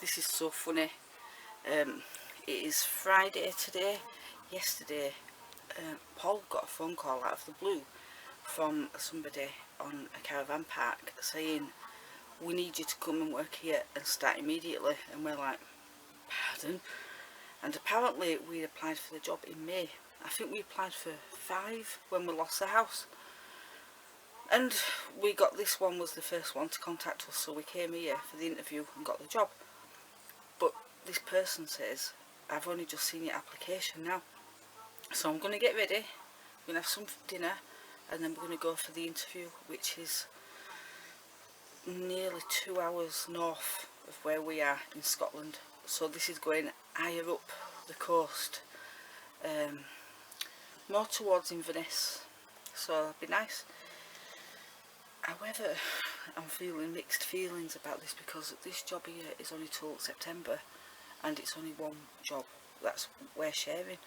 This is so funny. It is Friday today. Yesterday, Paul got a phone call out of the blue from somebody on a caravan park saying, "We need you to come and work here and start immediately." And we're like, "Pardon?" And apparently we applied for the job in May. I think we applied for 5 when we lost the house. And we got this one, was the first one to contact us, so we came here for the interview and got the job. But this person says, "I've only just seen your application now." So I'm going to get ready, we're going to have some dinner, and then we're going to go for the interview, which is nearly 2 hours north of where we are in Scotland. So this is going higher up the coast, more towards Inverness, so it'll be nice. However, I'm feeling mixed feelings about this because this job here is only till September and it's only one job that's we're sharing,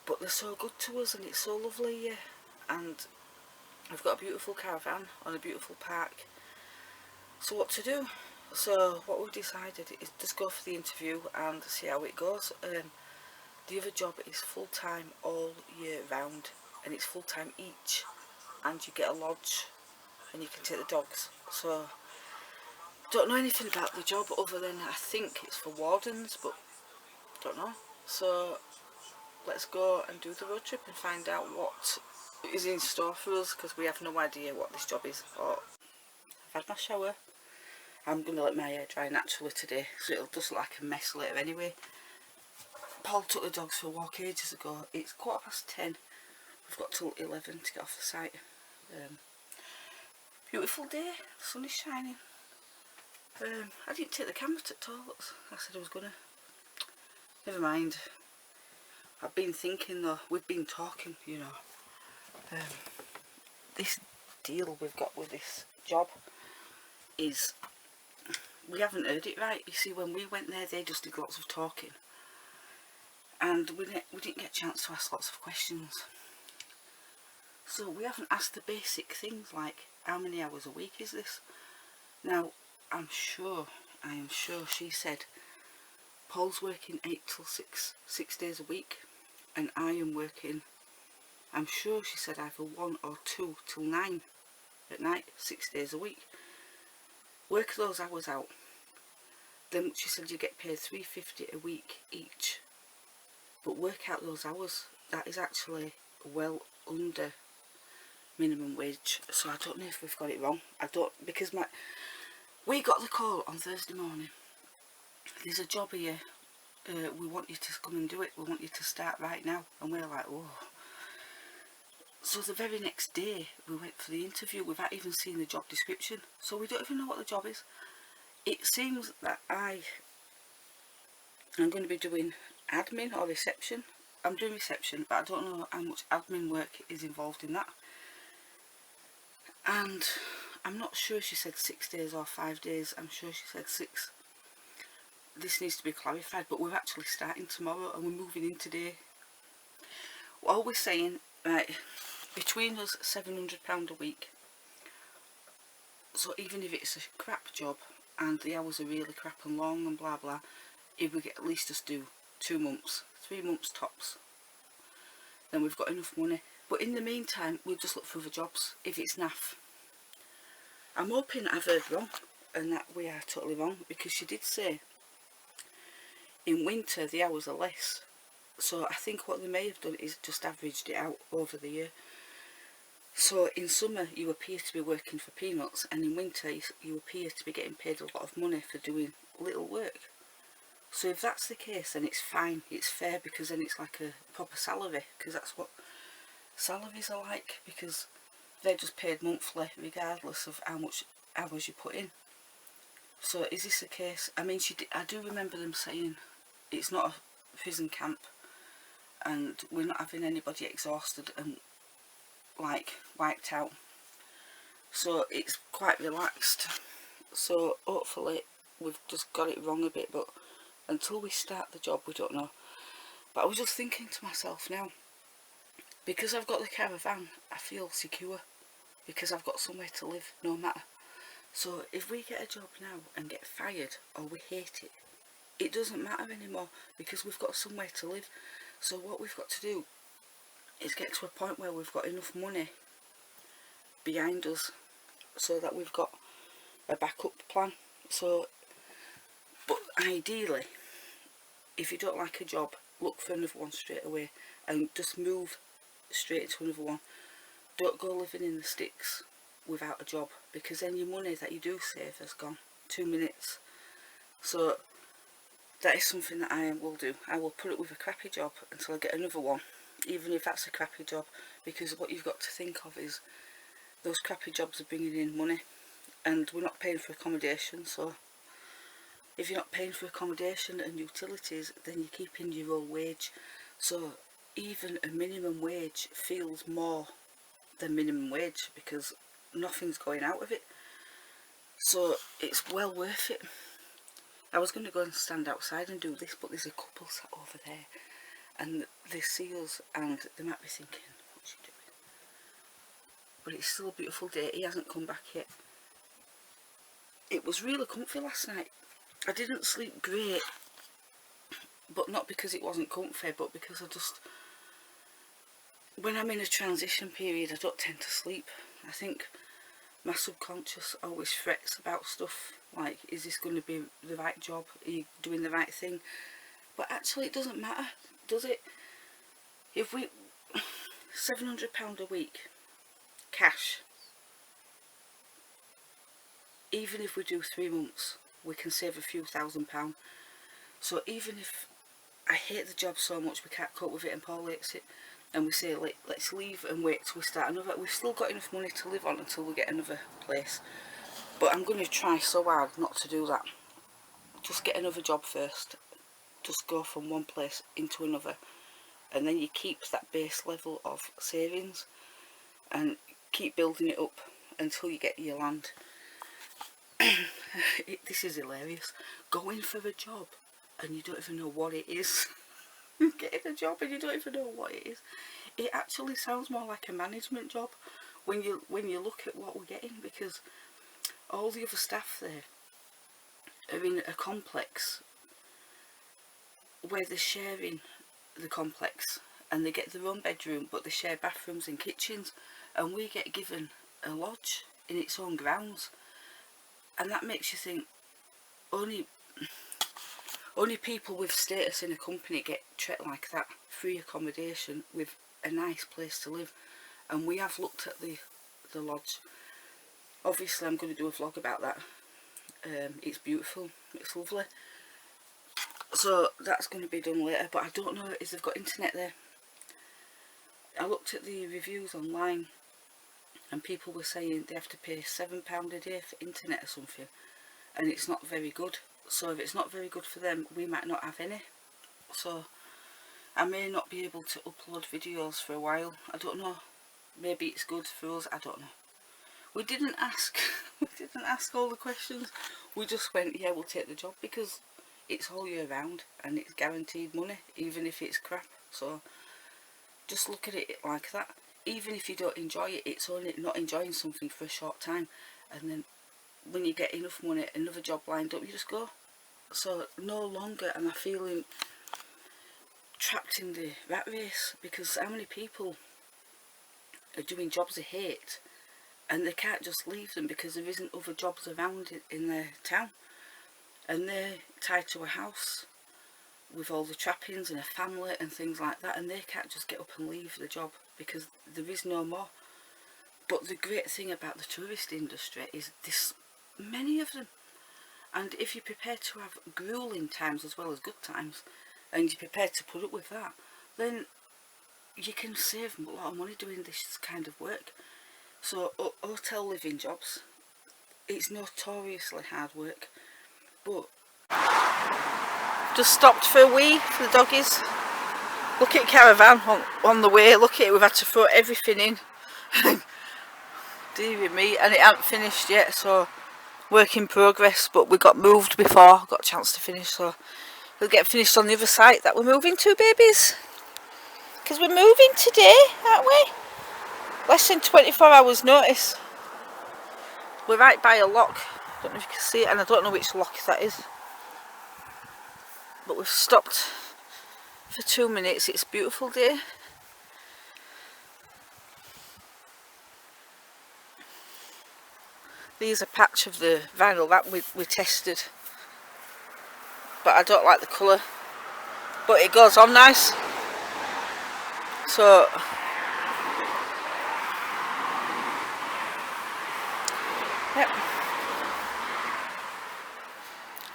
but they're so good to us and it's so lovely here, and I've got a beautiful caravan on a beautiful park. So what to do? So what we've decided is just go for the interview and see how it goes. The other job is full-time all year round, and it's full-time each, and you get a lodge and you can take the dogs. So don't know anything about the job other than I think it's for wardens, but don't know. So let's go and do the road trip and find out what is in store for us, because we have no idea what this job is. Oh, I've had my shower. I'm going to let my hair dry naturally today, so it'll just look like a mess later anyway. Paul took the dogs for a walk ages ago. It's 10:15. We've got till 11 to get off the site. Beautiful day, the sun is shining. I didn't take the camera to the toilets. I said I was gonna. Never mind. I've been thinking though, we've been talking, you know. This deal we've got with this job is, we haven't heard it right. You see, when we went there, they just did lots of talking. And we didn't get a chance to ask lots of questions. So we haven't asked the basic things like, how many hours a week is this? Now, I am sure she said Paul's working 8 till 6 days a week, and I am working, I'm sure she said either 1 or 2 till 9 at night, 6 days a week. Work those hours out. Then she said you get paid $3.50 a week each. But work out those hours. That is actually well under minimum wage. So I don't know if we've got it wrong. I don't, because we got the call on Thursday morning. There's a job here. We want you to come and do it. We want you to start right now. And we're like, oh. So the very next day we went for the interview without even seeing the job description. So we don't even know what the job is. It seems that I'm going to be doing admin or reception. I'm doing reception, but I don't know how much admin work is involved in that. And I'm not sure she said 6 days or 5 days. I'm sure she said 6. This needs to be clarified, but we're actually starting tomorrow and we're moving in today. All we're saying, right, between us £700 a week. So even if it's a crap job and the hours are really crap and long and blah blah, if we get at least just do 2 months, 3 months tops, then we've got enough money. But in the meantime, we'll just look for other jobs if it's naff. I'm hoping I've heard wrong and that we are totally wrong, because she did say in winter the hours are less. So I think what they may have done is just averaged it out over the year. So in summer you appear to be working for peanuts, and in winter you appear to be getting paid a lot of money for doing little work. So if that's the case, then it's fine, it's fair, because then it's like a proper salary, because that's what salaries are like, because they're just paid monthly regardless of how much hours you put in. So is this the case? I mean, I do remember them saying it's not a prison camp and we're not having anybody exhausted and like wiped out. So it's quite relaxed. So hopefully we've just got it wrong a bit, but until we start the job we don't know. But I was just thinking to myself now, because I've got the caravan, I feel secure, because I've got somewhere to live no matter. So if we get a job now and get fired or we hate it, it doesn't matter anymore because we've got somewhere to live. So what we've got to do is get to a point where we've got enough money behind us so that we've got a backup plan. So, but ideally, if you don't like a job, look for another one straight away and just move straight to another one. Don't go living in the sticks without a job, because then your money that you do save has gone 2 minutes. So that is something that I will do. I will put it with a crappy job until I get another one, even if that's a crappy job, because what you've got to think of is those crappy jobs are bringing in money and we're not paying for accommodation. So if you're not paying for accommodation and utilities, then you're keeping your own wage. So even a minimum wage feels more than minimum wage because nothing's going out of it. So it's well worth it. I was going to go and stand outside and do this, but there's a couple sat over there and they see us and they might be thinking, what's she doing? But it's still a beautiful day. He hasn't come back yet. It was really comfy last night. I didn't sleep great, but not because it wasn't comfy, but because I just, when I'm in a transition period, I don't tend to sleep. I think my subconscious always frets about stuff like, is this going to be the right job? Are you doing the right thing? But actually it doesn't matter, does it? If we, £700 a week, cash, even if we do 3 months, we can save a few £1,000s. So even if I hate the job so much we can't cope with it and Paul hates it, and we say let's leave and wait till we start another, we've still got enough money to live on until we get another place. But I'm going to try so hard not to do that. Just get another job first. Just go from one place into another, and then you keep that base level of savings and keep building it up until you get your land. This is hilarious. Going for a job and you don't even know what it is. Getting a job and you don't even know what it is. It actually sounds more like a management job when you look at what we're getting, because all the other staff there are in a complex where they're sharing the complex and they get their own bedroom, but they share bathrooms and kitchens, and we get given a lodge in its own grounds. And that makes you think only people with status in a company get treated like that, free accommodation with a nice place to live. And we have looked at the lodge. Obviously I'm going to do a vlog about that. It's beautiful, it's lovely. So that's going to be done later, but I don't know if they've got internet there. I looked at the reviews online and people were saying they have to pay £7 a day for internet or something, and it's not very good. So if it's not very good for them, we might not have any. So I may not be able to upload videos for a while. I don't know. Maybe it's good for us, I don't know. We didn't ask. We didn't ask all the questions. We just went, yeah, we'll take the job because it's all year round and it's guaranteed money, even if it's crap. So just look at it like that. Even if you don't enjoy it, it's only not enjoying something for a short time, and then when you get enough money, another job lined up, you just go. So no longer am I feeling trapped in the rat race, because how many people are doing jobs they hate and they can't just leave them because there isn't other jobs around in their town, and they're tied to a house with all the trappings and a family and things like that, and they can't just get up and leave the job because there is no more. But the great thing about the tourist industry is this many of them, and if you're prepared to have grueling times as well as good times, and you're prepared to put up with that, then you can save a lot of money doing this kind of work. So hotel living jobs, it's notoriously hard work. But just stopped for a wee for the doggies. Look at caravan on the way. Look at it, we've had to throw everything in. Dear me, and it hasn't finished yet, so work in progress, but we got moved before got a chance to finish, so we'll get finished on the other site that we're moving to, babies, because we're moving today, aren't we? Less than 24 hours notice. We're right by a lock. Don't know if you can see it, and I don't know which lock that is. But we've stopped for 2 minutes. It's a beautiful day. These are a patch of the vinyl that we tested. But I don't like the colour. But it goes on nice. So yep.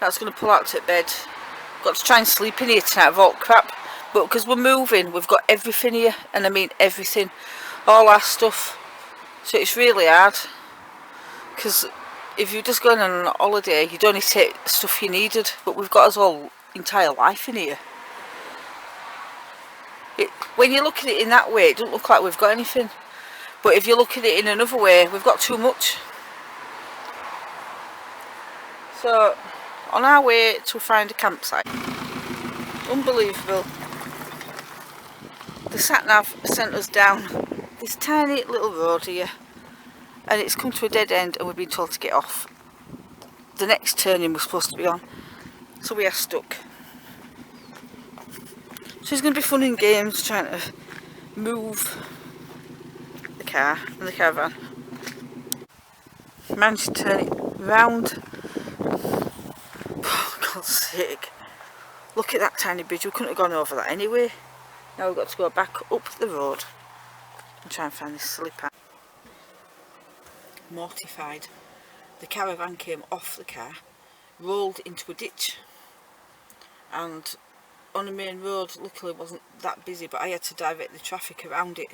That's going to pull out to bed. Got to try and sleep in here tonight of all crap. But because we're moving, we've got everything here. And I mean everything. All our stuff. So it's really hard. Because if you're just going on a holiday, you'd only take stuff you needed. But we've got us all entire life in here. When you look at it in that way, it doesn't look like we've got anything. But if you look at it in another way, we've got too much. So, on our way to find a campsite. Unbelievable. The sat-nav sent us down this tiny little road here. And it's come to a dead end and we've been told to get off. The next turning we're supposed to be on. So we are stuck. So it's going to be fun and games trying to move the car and the caravan. Managed to turn it round. For God's sake. Look at that tiny bridge. We couldn't have gone over that anyway. Now we've got to go back up the road and try and find this silly path. Mortified. The caravan came off the car, rolled into a ditch, and on a main road, luckily it wasn't that busy, but I had to divert the traffic around it.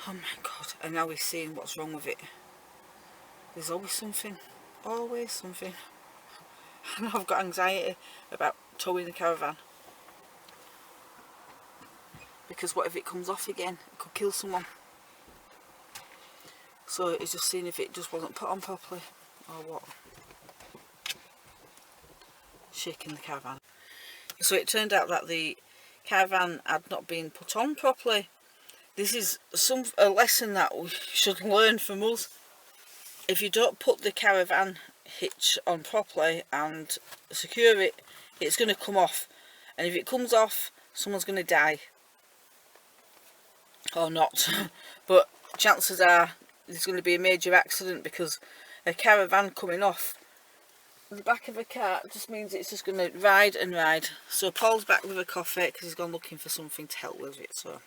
Oh my God, and now we're seeing what's wrong with it. There's always something, always something. I know I've got anxiety about towing the caravan. Because what if it comes off again? It could kill someone. So it's just seeing if it just wasn't put on properly or what. Shaking the caravan. So it turned out that the caravan had not been put on properly. This is a lesson that we should learn from us. If you don't put the caravan hitch on properly and secure it, it's going to come off. And if it comes off, someone's going to die. Or not. But chances are there's going to be a major accident because a caravan coming off the back of a car just means it's just going to ride and ride. So Paul's back with a coffee because he's gone looking for something to help with it. So